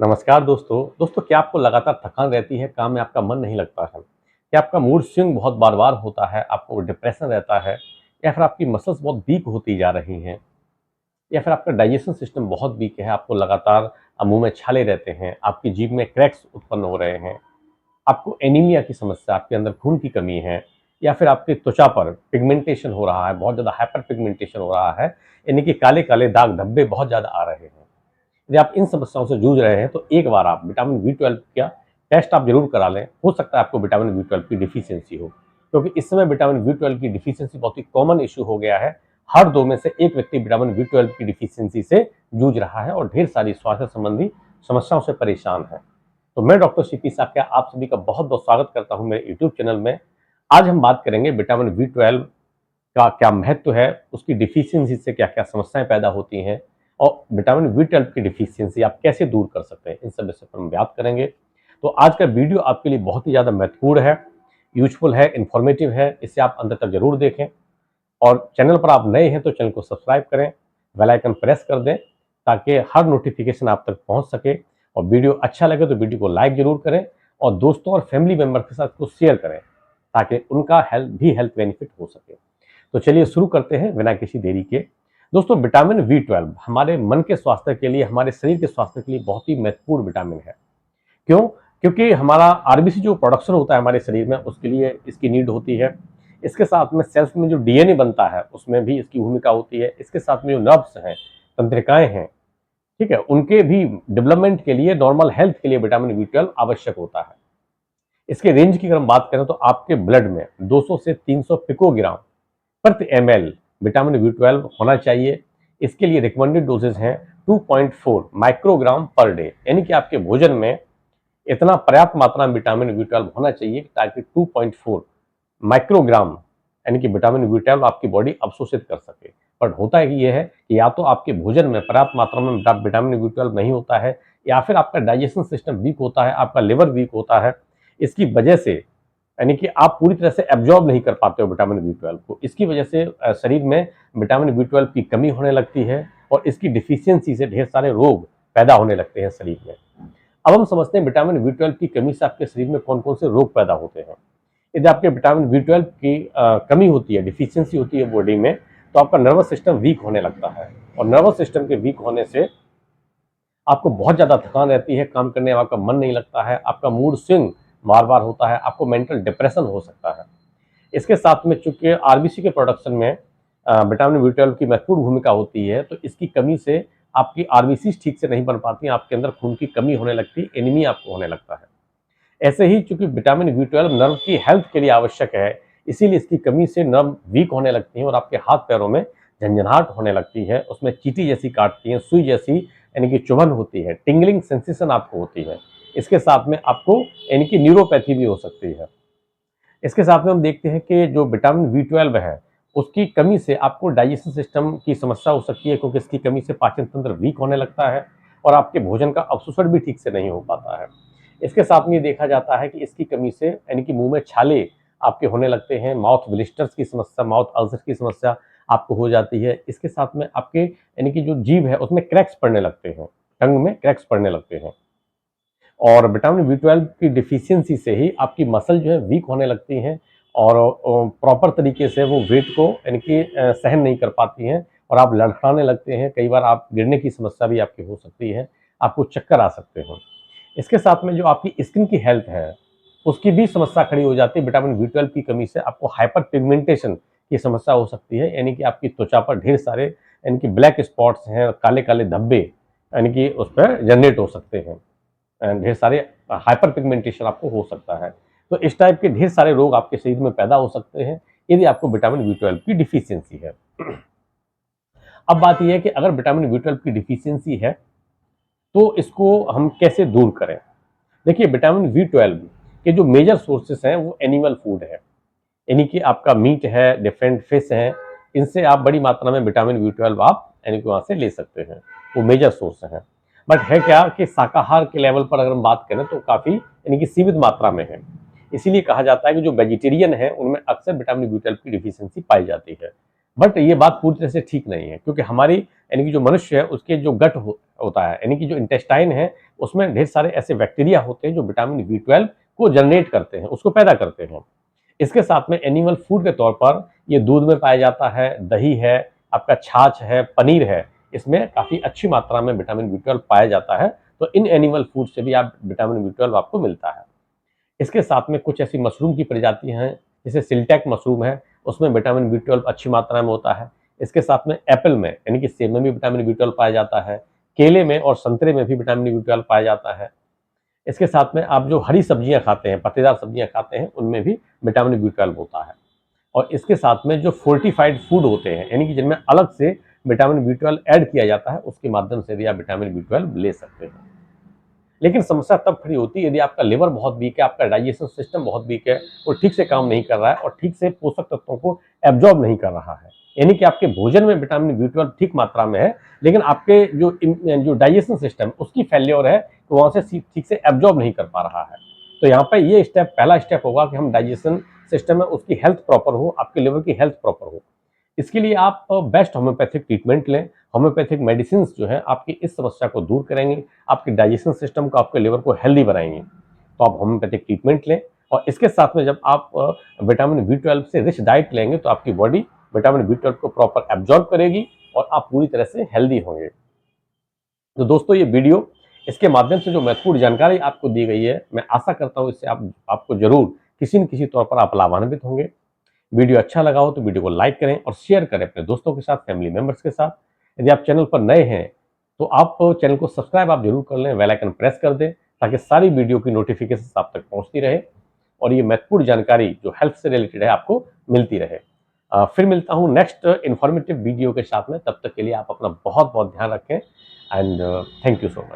नमस्कार दोस्तों क्या आपको लगातार थकान रहती है, काम में आपका मन नहीं लगता है? क्या आपका मूड स्विंग बहुत बार-बार होता है, आपको डिप्रेशन रहता है या फिर आपकी मसल्स बहुत वीक होती जा रही हैं या फिर आपका डाइजेशन सिस्टम बहुत वीक है, आपको लगातार मुँह में छाले रहते हैं, आपकी जीभ में क्रैक्स उत्पन्न हो रहे हैं, आपको एनीमिया की समस्या, आपके अंदर खून की कमी है या फिर आपकी त्वचा पर पिगमेंटेशन हो रहा है, बहुत ज़्यादा हाइपर पिगमेंटेशन हो रहा है, यानी कि काले-काले दाग धब्बे बहुत ज़्यादा आ रहे हैं। यदि आप इन समस्याओं से जूझ रहे हैं तो एक बार आप विटामिन बी 12 का टेस्ट आप जरूर करा लें। हो सकता है आपको विटामिन बी 12 की डिफिशियंसी हो, क्योंकि इस समय विटामिन बी 12 की डिफिशियंसी बहुत ही कॉमन इशू हो गया है। हर दो में से एक व्यक्ति विटामिन बी 12 की डिफिशियंसी से जूझ रहा है और ढेर सारी स्वास्थ्य संबंधी समस्याओं से परेशान है। तो मैं डॉक्टर सीपी साक्या आप सभी का बहुत बहुत स्वागत करता हूं मेरे यूट्यूब चैनल में। आज हम बात करेंगे विटामिन बी 12 का क्या महत्व है, उसकी डिफिशियंसी से क्या क्या समस्याएं पैदा होती हैं और विटामिन बी 12 की डिफिशियंसी आप कैसे दूर कर सकते हैं, इन सब विषय पर हम बात करेंगे। तो आज का वीडियो आपके लिए बहुत ही ज़्यादा महत्वपूर्ण है, यूजफुल है, इन्फॉर्मेटिव है, इसे आप अंत तक जरूर देखें। और चैनल पर आप नए हैं तो चैनल को सब्सक्राइब करें, बेल आइकन प्रेस कर दें ताकि हर नोटिफिकेशन आप तक पहुंच सके। और वीडियो अच्छा लगे तो वीडियो को लाइक जरूर करें और दोस्तों और फैमिली मेंबर के साथ इसको शेयर करें ताकि उनका हेल्थ बेनिफिट हो सके। तो चलिए शुरू करते हैं बिना किसी देरी के। दोस्तों, विटामिन बी 12 हमारे मन के स्वास्थ्य के लिए, हमारे शरीर के स्वास्थ्य के लिए बहुत ही महत्वपूर्ण विटामिन है। क्यों? क्योंकि हमारा आरबीसी जो प्रोडक्शन होता है हमारे शरीर में, उसके लिए इसकी नीड होती है। इसके साथ में सेल्स में जो डीएनए बनता है उसमें भी इसकी भूमिका होती है। इसके साथ में जो नर्व्स हैं, तंत्रिकाएं हैं, ठीक है, उनके भी डेवलपमेंट के लिए, नॉर्मल हेल्थ के लिए विटामिन बी 12 आवश्यक होता है। इसके रेंज की अगर हम बात करें तो आपके ब्लड में 200 से 300 पिकोग्राम प्रति ml विटामिन बी 12 होना चाहिए। इसके लिए रिकमेंडेड डोजेज हैं 2.4 माइक्रोग्राम पर डे, यानी कि आपके भोजन में इतना पर्याप्त मात्रा में विटामिन बी 12 होना चाहिए ताकि 2.4 माइक्रोग्राम यानी कि विटामिन बी 12 आपकी बॉडी अवशोषित कर सके। पर होता है कि यह है कि या तो आपके भोजन में पर्याप्त मात्रा में विटामिन बी 12 नहीं होता है या फिर आपका डाइजेशन सिस्टम वीक होता है, आपका लिवर वीक होता है। इसकी वजह से यानी कि आप पूरी तरह से एब्जॉर्ब नहीं कर पाते हो विटामिन बी 12 को। इसकी वजह से शरीर में विटामिन बी 12 की कमी होने लगती है और इसकी डिफिशियंसी से ढेर सारे रोग पैदा होने लगते हैं शरीर में। अब हम समझते हैं विटामिन बी 12 की कमी से आपके शरीर में कौन कौन से रोग पैदा होते हैं। यदि आपके विटामिन बी 12 की कमी होती है, डिफिशियंसी होती है बॉडी में, तो आपका नर्वस सिस्टम वीक होने लगता है और नर्वस सिस्टम के वीक होने से आपको बहुत ज़्यादा थकान रहती है, काम करने में आपका मन नहीं लगता है, आपका मूड स्विंग बार-बार होता है, आपको मेंटल डिप्रेशन हो सकता है। इसके साथ में चूंकि आरबीसी के प्रोडक्शन में विटामिन बी 12 की महत्वपूर्ण भूमिका होती है, तो इसकी कमी से आपकी आरबीसी ठीक से नहीं बन पाती, आपके अंदर खून की कमी होने लगती, एनीमिया आपको होने लगता है। ऐसे ही चूंकि विटामिन बी 12 नर्व की हेल्थ के लिए आवश्यक है, इसीलिए इसकी कमी से नर्व वीक होने लगती हैं और आपके हाथ पैरों में झंझनाहट होने लगती है, उसमें चींटी जैसी काटती हैं, सुई जैसी यानी कि चुभन होती है, टिंगलिंग सेंसेशन आपको होती है। इसके साथ में आपको यानी कि न्यूरोपैथी भी हो सकती है। इसके साथ में हम देखते हैं कि जो विटामिन बी 12 है, उसकी कमी से आपको डाइजेशन सिस्टम की समस्या हो सकती है, क्योंकि इसकी कमी से पाचन तंत्र वीक होने लगता है और आपके भोजन का अवशोषण भी ठीक से नहीं हो पाता है। इसके साथ में ये देखा जाता है कि इसकी कमी से यानी कि मुंह में छाले आपके होने लगते हैं, माउथ ब्लिस्टर्स की समस्या, माउथ अल्सर की समस्या आपको हो जाती है। इसके साथ में आपके यानी कि जो जीभ है उसमें क्रैक्स पड़ने लगते हैं, टंग में क्रैक्स पड़ने लगते हैं। और विटामिन बी 12 की डिफिशियंसी से ही आपकी मसल जो है वीक होने लगती हैं और प्रॉपर तरीके से वो वेट को यानी कि सहन नहीं कर पाती हैं और आप लड़खड़ाने लगते हैं। कई बार आप गिरने की समस्या भी आपकी हो सकती है, आपको चक्कर आ सकते हैं। इसके साथ में जो आपकी स्किन की हेल्थ है, उसकी भी समस्या खड़ी हो जाती है। विटामिन बी 12 की कमी से आपको हाइपर पिगमेंटेशन की समस्या हो सकती है, यानी कि आपकी त्वचा पर ढेर सारे यानी कि ब्लैक स्पॉट्स हैं, काले काले धब्बे यानी कि उस पर जनरेट हो सकते हैं। ढेर सारे हाइपर पिगमेंटेशन आपको हो सकता है। तो इस टाइप के ढेर सारे रोग आपके शरीर में पैदा हो सकते हैं यदि आपको विटामिन बी 12 की डिफिशियंसी है। अब बात यह है कि अगर विटामिन बी 12 की डिफिशियंसी है तो इसको हम कैसे दूर करें। देखिए, विटामिन बी 12 के जो मेजर सोर्सेस हैं वो एनिमल फूड है, यानी कि आपका मीट है, डिफरेंट फिश हैं, इनसे आप बड़ी मात्रा में विटामिन बी 12 आप यानी कि वहाँ से ले सकते हैं, वो मेजर सोर्स हैं। बट है क्या कि शाकाहार के लेवल पर अगर हम बात करें तो काफ़ी यानी कि सीमित मात्रा में है। इसीलिए कहा जाता है कि जो वेजिटेरियन है उनमें अक्सर विटामिन बी 12 की डिफिशियंसी पाई जाती है। बट ये बात पूरी तरह से ठीक नहीं है, क्योंकि हमारी यानी कि जो मनुष्य है उसके जो गट होता है, यानी कि जो इंटेस्टाइन है, उसमें ढेर सारे ऐसे बैक्टीरिया होते हैं जो विटामिन B12 को जनरेट करते हैं, उसको पैदा करते हैं। इसके साथ में एनिमल फूड के तौर पर ये दूध में पाया जाता है, दही है, आपका छाछ है, पनीर है, इसमें काफ़ी अच्छी मात्रा में विटामिन B12 पाया जाता है। तो इन एनिमल फूड से भी आप विटामिन B12 आपको मिलता है। इसके साथ में कुछ ऐसी मशरूम की प्रजातियां हैं, जैसे सिल्टैक मशरूम है, उसमें विटामिन B12 अच्छी मात्रा में होता है। इसके साथ में एप्पल में यानी कि सेब में भी विटामिन B12 पाया जाता है, केले में और संतरे में भी विटामिन B12 पाया जाता है। इसके साथ में आप जो हरी सब्जियां खाते हैं, पत्तेदार सब्जियां खाते हैं, उनमें भी विटामिन B12 होता है। और इसके साथ में जो फोर्टिफाइड फूड होते हैं, यानी कि जिनमें अलग से विटामिन B12 ऐड किया जाता है, उसके माध्यम से भी आप विटामिन B12 ले सकते हैं। लेकिन समस्या तब खड़ी होती है यदि आपका लिवर बहुत वीक है, आपका डाइजेशन सिस्टम बहुत वीक है, वो ठीक से काम नहीं कर रहा है और ठीक से पोषक तत्वों को एब्जॉर्ब नहीं कर रहा है। यानी कि आपके भोजन में विटामिन B12 ठीक मात्रा में है, लेकिन आपके जो डाइजेशन सिस्टम उसकी फेल्योर है, तो वहां से ठीक से एब्जॉर्ब नहीं कर पा रहा है। तो यहाँ पे ये स्टेप, पहला स्टेप होगा कि हम डाइजेशन सिस्टम में उसकी हेल्थ प्रॉपर हो, आपके लिवर की हेल्थ प्रॉपर हो। इसके लिए आप बेस्ट होम्योपैथिक ट्रीटमेंट लें। होम्योपैथिक मेडिसिन जो है आपकी इस समस्या को दूर करेंगे, आपके डाइजेशन सिस्टम को, आपके लिवर को हेल्दी बनाएंगे। तो आप होम्योपैथिक ट्रीटमेंट लें और इसके साथ में जब आप विटामिन B12 से रिच डाइट लेंगे तो आपकी बॉडी विटामिन B12 को प्रॉपर एब्जॉर्ब करेगी और आप पूरी तरह से हेल्दी होंगे। तो दोस्तों, ये वीडियो, इसके माध्यम से जो महत्वपूर्ण जानकारी आपको दी गई है, मैं आशा करता हूँ इससे आपको जरूर किसी न किसी तौर पर आप लाभान्वित होंगे। वीडियो अच्छा लगा हो तो वीडियो को लाइक करें और शेयर करें अपने दोस्तों के साथ, फैमिली मेंबर्स के साथ। यदि आप चैनल पर नए हैं तो आप चैनल को सब्सक्राइब आप जरूर कर लें, बेल आइकन प्रेस कर दें ताकि सारी वीडियो की नोटिफिकेशन आप तक पहुंचती रहे और ये महत्वपूर्ण जानकारी जो हेल्थ से रिलेटेड है आपको मिलती रहे। फिर मिलता हूं नेक्स्ट इन्फॉर्मेटिव वीडियो के साथ में। तब तक के लिए आप अपना बहुत बहुत ध्यान रखें and thank you so much.